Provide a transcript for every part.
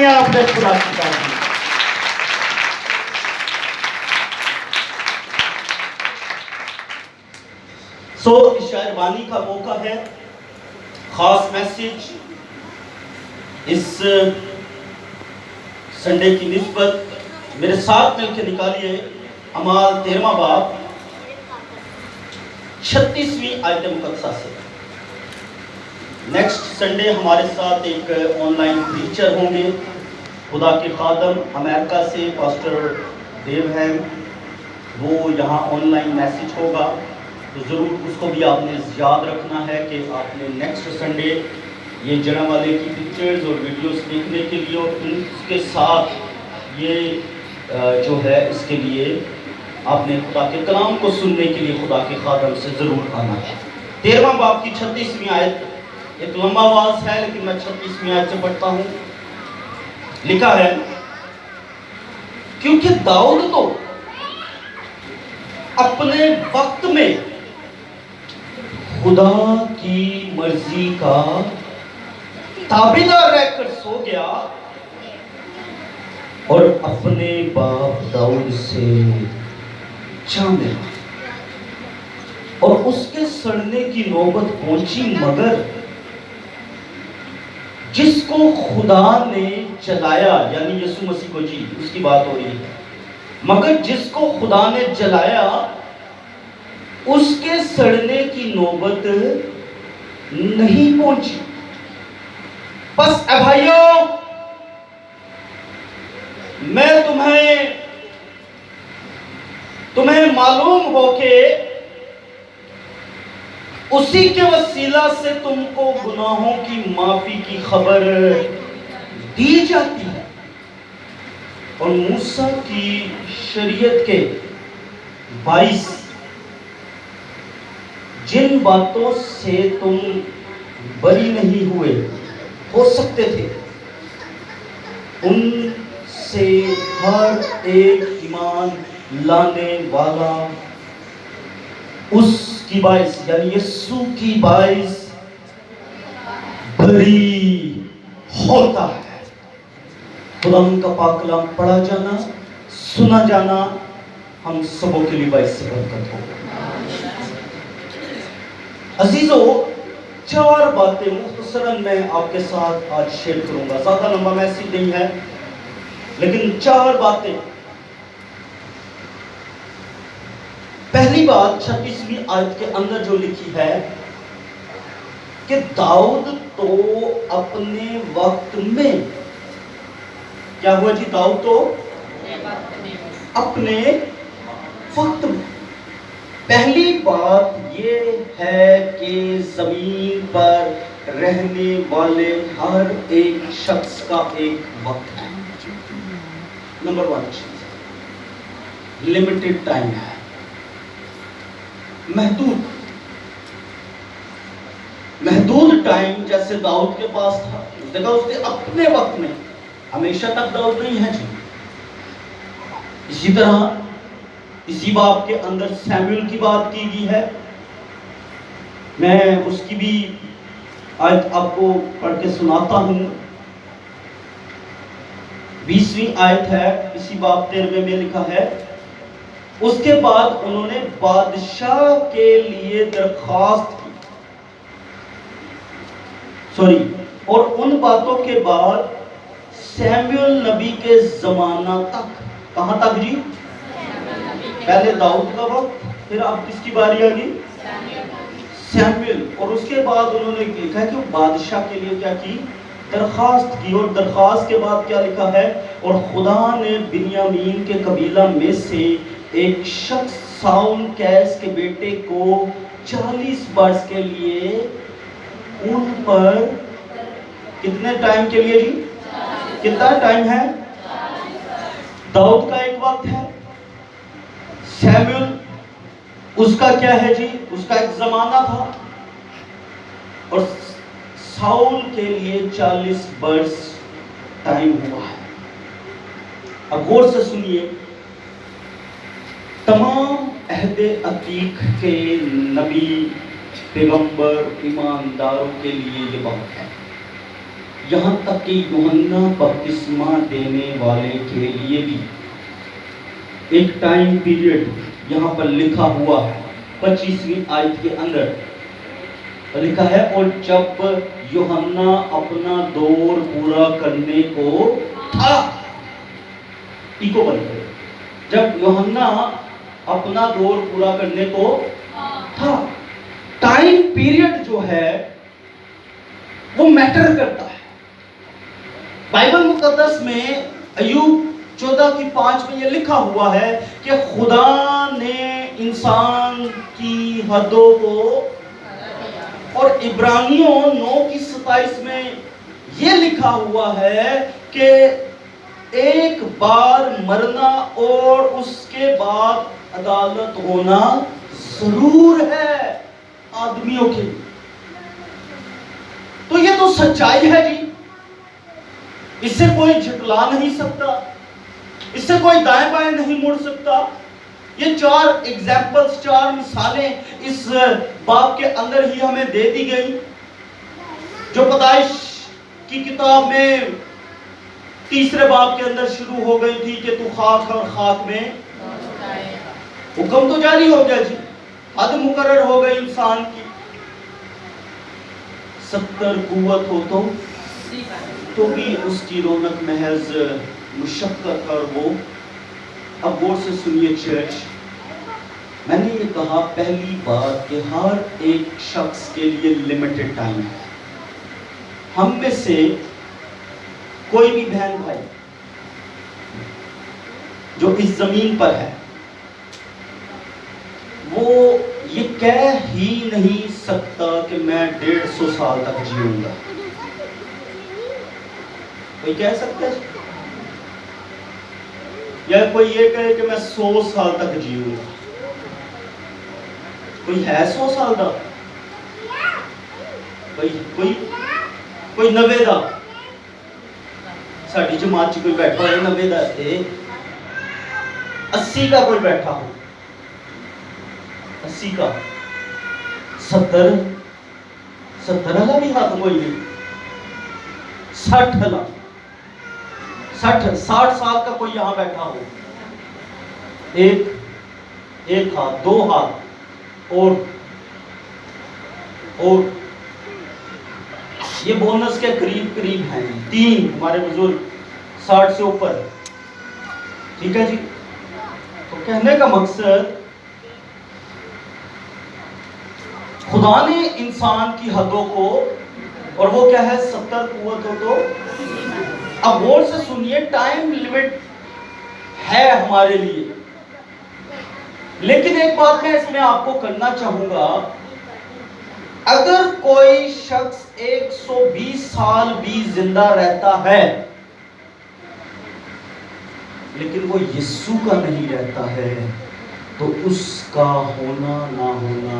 تالیاں اپنے خدا کی طرف۔ شاعربانی کا موقع ہے، خاص میسج اس سنڈے کی نسبت میرے ساتھ مل کے نکالیے۔ اعمال 13واں باب 36ویں آیت مقدسہ سے۔ نیکسٹ سنڈے ہمارے ساتھ ایک آن لائن پریچر ہوں گے، خدا کے خادم امریکہ سے پاسٹر دیو ہیں، وہ یہاں آن لائن میسج ہوگا، تو ضرور اس کو بھی آپ نے یاد رکھنا ہے کہ آپ نے نیکسٹ سنڈے یہ جڑا والے کی پکچرز اور ویڈیوز دیکھنے کے لیے اور اس کے ساتھ یہ جو ہے اس کے لیے آپ نے خدا کے کلام کو سننے کے لیے خدا کے خادم سے ضرور آنا ہے۔ 13واں باب کی 36ویں آیت ایک لمبا آواز ہے، لیکن میں 36ویں آیت سے پڑھتا ہوں۔ لکھا ہے، کیونکہ داؤد تو اپنے وقت میں خدا کی مرضی کا تابعدار رہ کر سو گیا اور اپنے باپ داؤد سے جان لیا، اور اس کے سڑنے کی نوبت پہنچی، مگر جس کو خدا نے جلایا، یعنی یسوع مسیح کو، جی اس کی بات ہو رہی ہے، مگر جس کو خدا نے جلایا اس کے سڑنے کی نوبت نہیں پہنچی۔ بس اے بھائیوں، میں تمہیں معلوم ہو کہ اسی کے وسیلہ سے تم کو گناہوں کی معافی کی خبر دی جاتی ہے، اور موسیٰ کی شریعت کے باعث جن باتوں سے تم بری نہیں ہوئے ہو سکتے تھے، ان سے ہر ایک ایمان لانے والا اس کی باعث، یعنی یسوع کی باعث بری ہوتا ہے۔ خدا ان کا پاک کلام پڑھا جانا، سنا جانا ہم سبوں کے لیے باعث برکت ہو۔ عزیزو، 4 باتیں مختصراً میں آپ کے ساتھ آج شیئر کروں گا، زیادہ لمبا میسج نہیں ہے، لیکن 4 باتیں۔ پہلی بات 36ویں آیت کے اندر جو لکھی ہے کہ داؤد تو اپنے وقت میں، کیا ہوا جی؟ داؤد تو اپنے وقت میں۔ پہلی بات یہ ہے کہ زمین پر رہنے والے ہر ایک شخص کا ایک وقت ہے۔ نمبر 1 چیز، لمیٹڈ ٹائم ہے، محدود ٹائم۔ جیسے داؤد کے پاس تھا، اس نے کہا اس نے اپنے وقت میں، ہمیشہ تک داؤد نہیں ہے جی۔ اسی طرح اسی باب کے اندر سیموئل کی بات کی گئی ہے، میں اس کی بھی آیت آپ کو پڑھ کے سناتا ہوں۔ 20ویں آیت ہے، اسی باب 13 میں لکھا ہے، اس کے بعد انہوں نے بادشاہ کے لیے درخواست کی، اور ان باتوں کے بعد سیموئل نبی کے زمانہ تک۔ کہاں تک جی؟ پہلے داؤد کا وقت، پھر اب کس کی باری آگئی؟ سیموئل۔ اور اس کے بعد انہوں نے لکھا کہ وہ بادشاہ کے لیے کیا کی؟ درخواست کی، اور درخواست کے بعد کیا لکھا ہے؟ اور خدا نے بنیامین کے قبیلہ میں سے ایک شخص ساؤل کیس کے بیٹے کو 40 برس کے لیے ان پر، کتنے ٹائم کے لیے جی؟ کتنا ٹائم ہے؟ داؤد کا ایک وقت ہے، سیموئل اس کا کیا ہے جی؟ اس کا ایک زمانہ تھا، اور ساؤل کے لیے 40 برس ٹائم ہوا ہے۔ اب غور سے سنیے، تمام عہد عتیق کے نبی، پیغمبر، ایمانداروں کے لیے یہ وقت ہے۔ یہاں تک کہ یوحنا بپتسمہ دینے والے کے لیے بھی ایک ٹائم پیریڈ یہاں پر لکھا ہوا ہے 25ویں آیت کے اندر لکھا ہے، اور جب یوحنا اپنا دور پورا کرنے کو تھا، ایکو بن گئے، جب یوحنا اپنا دور پورا کرنے کو تھا، ٹائم پیریڈ جو ہے وہ میٹر کرتا ہے۔ بائبل مقدس میں ایوب 14:5 میں یہ لکھا ہوا ہے کہ خدا نے انسان کی حدوں کو، اور عبرانیوں 9:27 میں یہ لکھا ہوا ہے کہ ایک بار مرنا اور اس کے بعد عدالت ہونا ضرور ہے آدمیوں کے لیے۔ تو یہ تو سچائی ہے جی، اس سے کوئی جھٹلا نہیں سکتا، اس سے کوئی دائیں بائیں نہیں مڑ سکتا۔ یہ 4 ایگزامپلز، 4 مثالیں اس باب کے اندر ہی ہمیں دے دی گئی، جو پیدائش کی کتاب میں 3 باب کے اندر شروع ہو گئی تھی کہ تو خاک اور خاک میں، حکم تو جاری ہو گیا جی، حد مقرر ہو گئی انسان کی، 70 قوت ہو تو بھی اس کی رونق محض مشقت اور وہ۔ اب غور سے سنیے چرچ، میں نے یہ کہا پہلی بات کہ ہر ایک شخص کے لیے لمیٹڈ ٹائم ہے۔ ہم میں سے کوئی بھی بہن بھائی جو اس زمین پر ہے وہ یہ کہہ ہی نہیں سکتا کہ میں 150 سال تک جیوں گا۔ کوئی کہہ سکتا ہے؟ یا کوئی یہ کہے کہ میں 100 سال تک جیوں گا؟ کوئی ہے 100 سال دا؟ کوئی 90 دا؟ ساڑھی جماعت کوئی بیٹھا ہے 90 دا ہے، 80 کا کوئی بیٹھا ہو، 80 کا، 70 والا بھی ہاتھ کوئی نہیں، 60 والا، 60 سال کا کوئی یہاں بیٹھا ہو، ایک ہاتھ، 2 ہاتھ، اور یہ بونس کے قریب ہیں، 3 ہمارے بزرگ 60 سے اوپر، ٹھیک ہے جی۔ تو کہنے کا مقصد خدا نے انسان کی حدوں کو، اور وہ کیا ہے 70 قوت ہو تو، اب غور سے سنیے، ٹائم لیمٹ ہے ہمارے لیے، لیکن ایک بات میں اس میں آپ کو کرنا چاہوں گا، اگر کوئی شخص 120 سال بھی زندہ رہتا ہے لیکن وہ یسوع کا نہیں رہتا ہے تو اس کا ہونا نہ ہونا،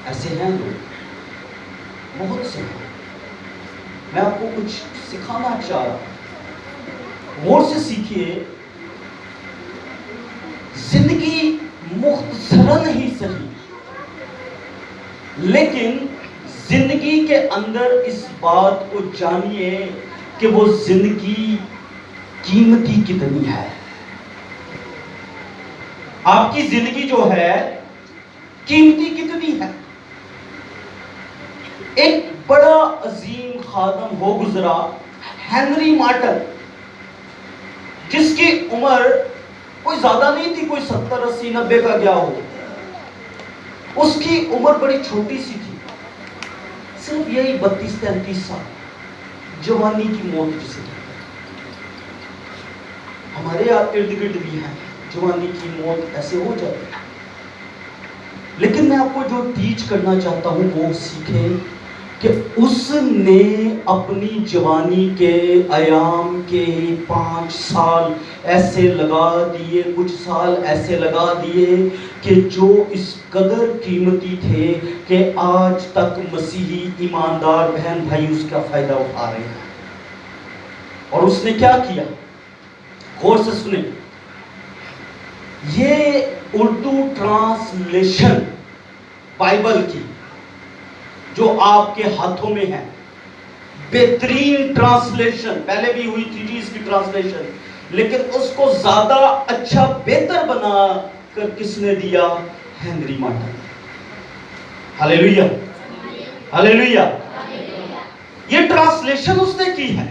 ایسے ہیں لوگ، بہت سے ہیں۔ میں آپ کو کچھ سکھانا چاہ رہا ہوں، غور سے سیکھیے۔ زندگی مختصراً ہی صحیح، لیکن زندگی کے اندر اس بات کو جانیے کہ وہ زندگی قیمتی کتنی ہے۔ آپ کی زندگی جو ہے قیمتی کتنی ہے۔ ایک بڑا عظیم خادم ہو گزرا، ہنری مارٹن، جس کی عمر کوئی زیادہ نہیں تھی، کوئی 70 80 90 کا گیا ہو، اس کی عمر بڑی چھوٹی سی تھی، صرف یہی 32 33 سال، جوانی کی موت جسے کہتے ہیں۔ ہمارے آپ ارد گرد بھی ہیں، جوانی کی موت ایسے ہو جاتی ہے۔ لیکن میں آپ کو جو ٹیچ کرنا چاہتا ہوں وہ سیکھیں کہ اس نے اپنی جوانی کے ایام کے 5 سال ایسے لگا دیے، کچھ سال ایسے لگا دیے کہ جو اس قدر قیمتی تھے کہ آج تک مسیحی ایماندار بہن بھائی اس کا فائدہ اٹھا رہے ہیں۔ اور اس نے کیا کیا؟ غور سے سنیں، یہ اردو ٹرانسلیشن بائبل کی جو آپ کے ہاتھوں میں ہے. بہترین ٹرانسلیشن پہلے بھی ہوئی تھی جی اس کی ٹرانسلیشن، لیکن اس کو زیادہ اچھا بہتر بنا کر کس نے دیا؟ Henry Martyn. Hallelujah hallelujah. یہ ٹرانسلیشن اس نے کی ہے.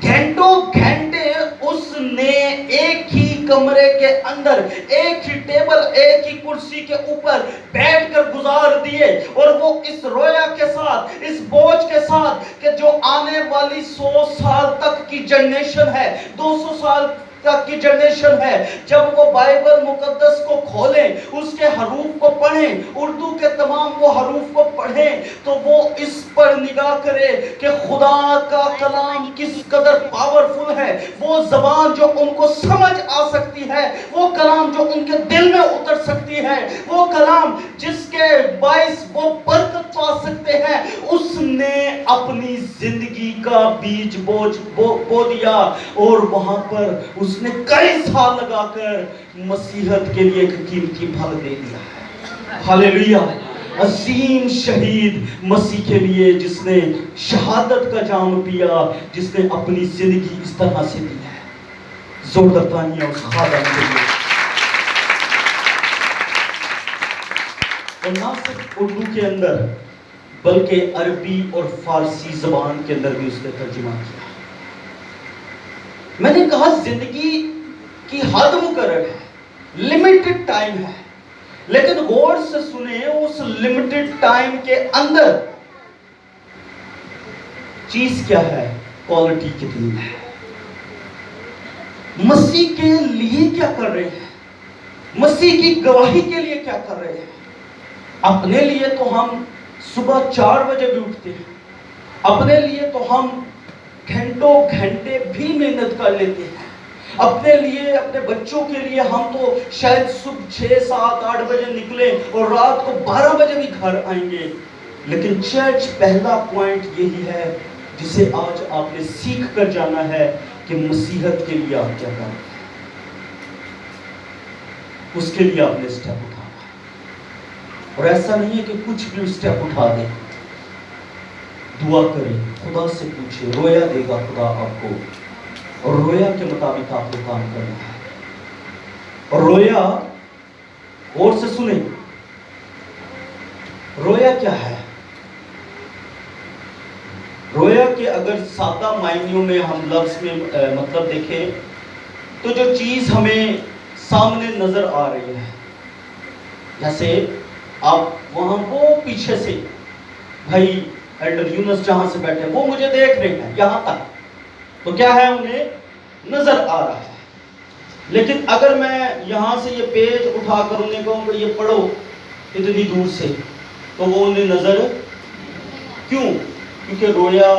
گھنٹوں گھنٹے اس نے ایک ہی کمرے کے اندر، ایک ہی ٹیبل، ایک ہی کرسی کے اوپر بیٹھ کر گزار دیے، اور وہ اس رویا کے ساتھ، اس بوجھ کے ساتھ کہ جو آنے والی 100 سال تک کی جنریشن ہے، 200 سال تک کی جنریشن ہے، جب وہ بائبل مقدس کو کھولیں، اس کے حروف کو پڑھیں، اردو کے تمام وہ حروف کو پڑھیں، تو وہ اس پر نگاہ کرے کہ خدا کا کلام کس قدر پاورفل ہے. وہ زبان جو ان کو سمجھ آ سکتی ہے، وہ کلام جو ان کے دل میں اتر سکتی ہے، وہ کلام جس کے باعث وہ برکت پا سکتے ہیں، اس نے اپنی زندگی کا بیج بو دیا، اور وہاں پر اس نے کئی سال لگا کر مسیحت کے لیے ایک قیمتی پھل دے دیا ہے. ہاللیلویا. عظیم شہید مسیح کے لیے جس نے شہادت کا جام پیا، جس نے اپنی زندگی اس طرح سے دی ہے. زوردار تانیہ اس خادم کے لیے. اور نہ صرف اردو کے اندر بلکہ عربی اور فارسی زبان کے اندر بھی اس نے ترجمہ کیا. میں نے کہا زندگی کی حد مقرر ہے، لمیٹڈ ٹائم ہے، لیکن غور سے سنیں اس لمیٹڈ ٹائم کے اندر چیز کیا ہے، کوالٹی کتنی ہے. مسیح کے لیے کیا کر رہے ہیں، مسیح کی گواہی کے لیے کیا کر رہے ہیں. اپنے لیے تو ہم صبح 4 بجے بھی اٹھتے ہیں، اپنے لیے تو ہم گھنٹوں گھنٹے بھی محنت کر لیتے ہیں، اپنے لیے، اپنے بچوں کے لیے ہم تو شاید صبح 6 7 8 بجے نکلیں اور رات کو 12 بجے بھی گھر آئیں گے. لیکن چرچ پہلا پوائنٹ یہی ہے جسے آج آپ نے سیکھ کر جانا ہے کہ مسیحت کے لیے آپ کیا کریں، اس کے لیے آپ نے اسٹیپ اٹھانا. اور ایسا نہیں ہے کہ کچھ بھی اسٹیپ اٹھا دیں. دعا کریں، خدا سے پوچھیں، رویا دے گا خدا آپ کو، اور رویا کے مطابق آپ کو کام کرنا ہے. اور رویا، غور سے سنیں، رویا کیا ہے؟ رویا کے اگر سادہ معنیوں میں ہم لفظ میں مطلب دیکھیں تو جو چیز ہمیں سامنے نظر آ رہی ہے، جیسے آپ وہاں وہ پیچھے سے بھائی ایلڈر یونس جہاں سے بیٹھے وہ مجھے دیکھ رہے ہیں یہاں تک، تو کیا ہے، انہیں نظر آ رہا ہے. لیکن اگر میں یہاں سے یہ پیج اٹھا کر انہیں کہوں کہ یہ پڑھو اتنی دور سے، تو وہ انہیں نظر کیوں؟ کیونکہ رویا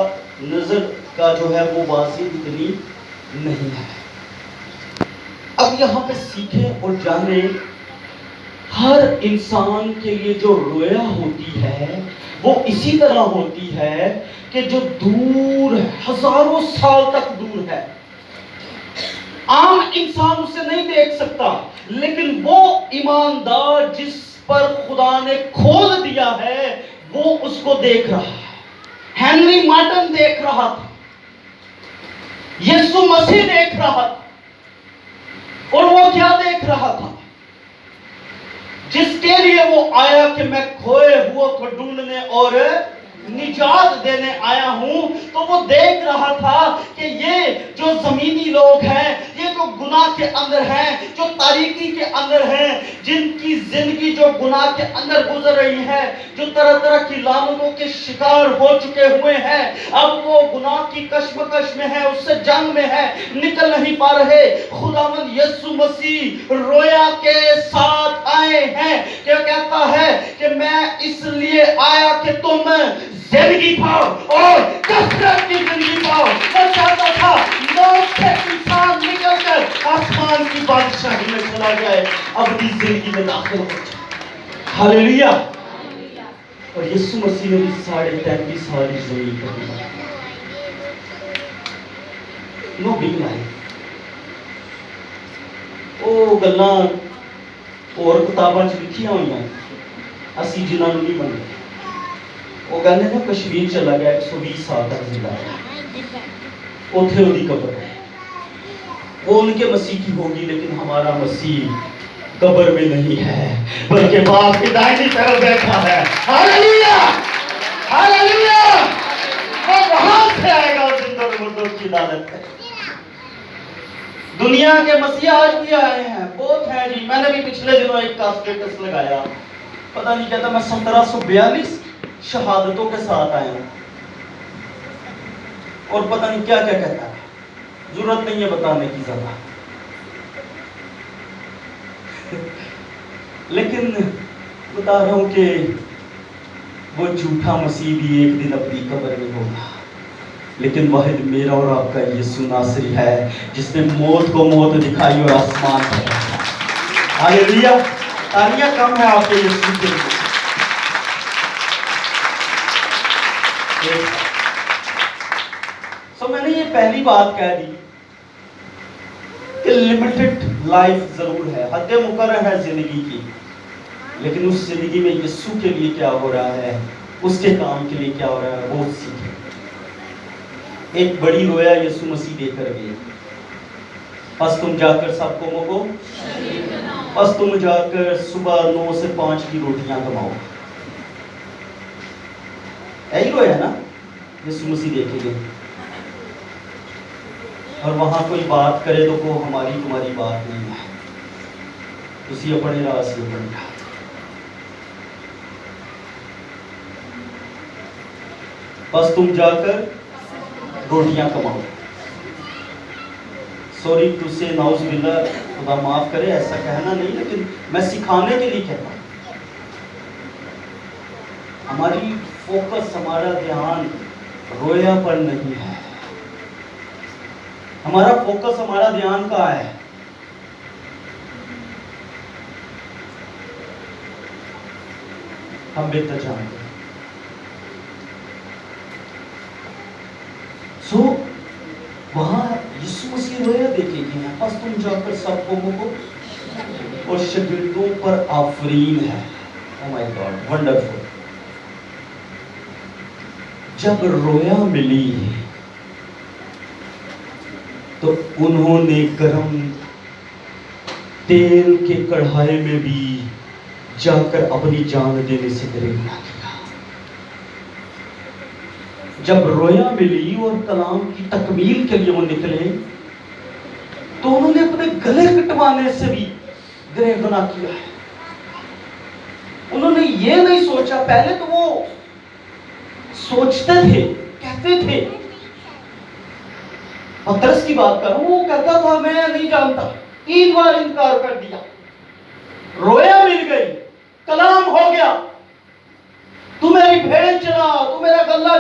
نظر کا جو ہے وہ واضح اتنی نہیں ہے. اب یہاں پہ سیکھیں اور جانیں، ہر انسان کے لیے جو رویا ہوتی ہے وہ اسی طرح ہوتی ہے کہ جو دور، ہزاروں سال تک دور ہے، عام انسان اسے نہیں دیکھ سکتا، لیکن وہ ایماندار جس پر خدا نے کھول دیا ہے وہ اس کو دیکھ رہا ہے. ہنری مارٹن دیکھ رہا تھا، یسوع مسیح دیکھ رہا تھا، اور وہ کیا دیکھ رہا تھا؟ جس کے لیے وہ آیا کہ میں کھوئے ہوئے کو ڈھونڈنے اور نجات دینے آیا ہوں، تو وہ دیکھ رہا تھا کہ یہ جو زمینی لوگ ہیں، یہ جو گناہ کے اندر ہیں، جو تاریکی کے اندر ہیں، جن کی زندگی جو گناہ کے اندر گزر رہی ہے، جو طرح طرح کی لعنتوں کے شکار ہو چکے ہوئے ہیں، اب وہ گناہ کی کشمکش میں ہے، اس سے جنگ میں ہے، نکل نہیں پا رہے. خداوند یسوع مسیح رویا کے ساتھ آئے ہیں کہ کہتا ہے کہ میں اس لیے آیا کہ تم زندگی پاؤ اور کثرت کی زندگی پاؤ. میں چاہتا تھا موت سے انسان نکل کر آسمان کی بادشاہی میں چلا جائے، اپنی زندگی میں داخل ہو جائے. ہاللیلویا. اور یسوع مسیح نے 33.5 سال کی زندگی پر گزاری. نو بگ لائف. وہ گلاں اور کتاباں چ لکھیاں ہوئی ہیں، اسی جنہاں نوں نہیں منتے. وہ کہنے نا کشمیر چلا گیا 120 سال تک زندہ رہا، اتھے وہی قبر ہے. وہ ان کے مسیح کی ہوگی لیکن ہمارا مسیح قبر میں نہیں ہے بلکہ باپ کی دائنی طرف بیٹھا ہے. ہاللیلویا ہاللیلویا. وہ وہاں سے آئے گا زندہ اور مردوں کی عدالت ہے. دنیا کے مسیح آج بھی آئے ہیں، بہت ہیں جی. میں نے بھی پچھلے دنوں ایک کا اسٹیٹس لگایا، پتہ نہیں کہتا میں 1742 شہادتوں کے ساتھ آیا ہوں، اور پتہ نہیں کیا کیا کہتا ہے. ضرورت نہیں ہے بتانے کی زیادہ، لیکن بتا رہا ہوں کہ وہ جھوٹا مسیح بھی ایک دن اپنی قبر میں ہوگا، لیکن واحد میرا اور آپ کا یسوع ناصری ہے جس نے موت کو موت دکھائی اور آسمان پر رکھا. ہاللیلویا. تالیاں کم ہے آپ کے یسوع کے لیے. سو میں نے یہ پہلی بات کہہ دی کہ لمیٹڈ لائف ضرور ہے، حد مقرر ہے زندگی کی، لیکن اس زندگی میں یسوع کے لیے کیا ہو رہا ہے، اس کے کام کے لیے کیا ہو رہا ہے، وہ سیکھیں. ایک بڑی رویا یسوع مسیح دے کر گئے. پس تم جا کر سب قوموں کو، پس تم جا کر صبح 9 سے 5 کی روٹیاں کماؤ. یہی رویا نا یسوع مسیح دے کے گئے. اور وہاں کوئی بات کرے تو وہ ہماری تمہاری بات نہیں ہے، اسی اپنے راہ سے اپنے راہ. بس تم جا کر روٹیاں کماؤ. سوری ٹو سے نعوذ باللہ، خدا معاف کرے ایسا کہنا نہیں، لیکن میں سکھانے کے لیے کہتا ہوں. ہماری فوکس، ہمارا دھیان رویا پر نہیں ہے. ہمارا فوکس، ہمارا دھیان کہاں ہے؟ ہم بہتر جانتے ہیں. سو وہاں یسوع مسیح رویا دیکھے گئے ہیں. پس تم جا کر سب قوموں کو، اور شاگردوں پر آفرین ہے. او مائی گاڈ، ونڈرفل. جب رویا ملی تو انہوں نے گرم تیل کے کڑھائی میں بھی جا کر اپنی جان دینے سے درگنا کیا. جب رویا ملی اور کلام کی تکمیل کے لیے وہ نکلے تو انہوں نے اپنے گلے کٹوانے سے بھی گناہ کیا ہے. انہوں نے یہ نہیں سوچا. پہلے تو وہ سوچتے تھے، کہتے تھے. پترس کی بات کروں، وہ کہتا تھا میں نہیں جانتا، 3 بار انکار کر دیا. رویا مل گئی، کلام ہو گیا، تو میری بھیڑ چلا، تو میرا گلہ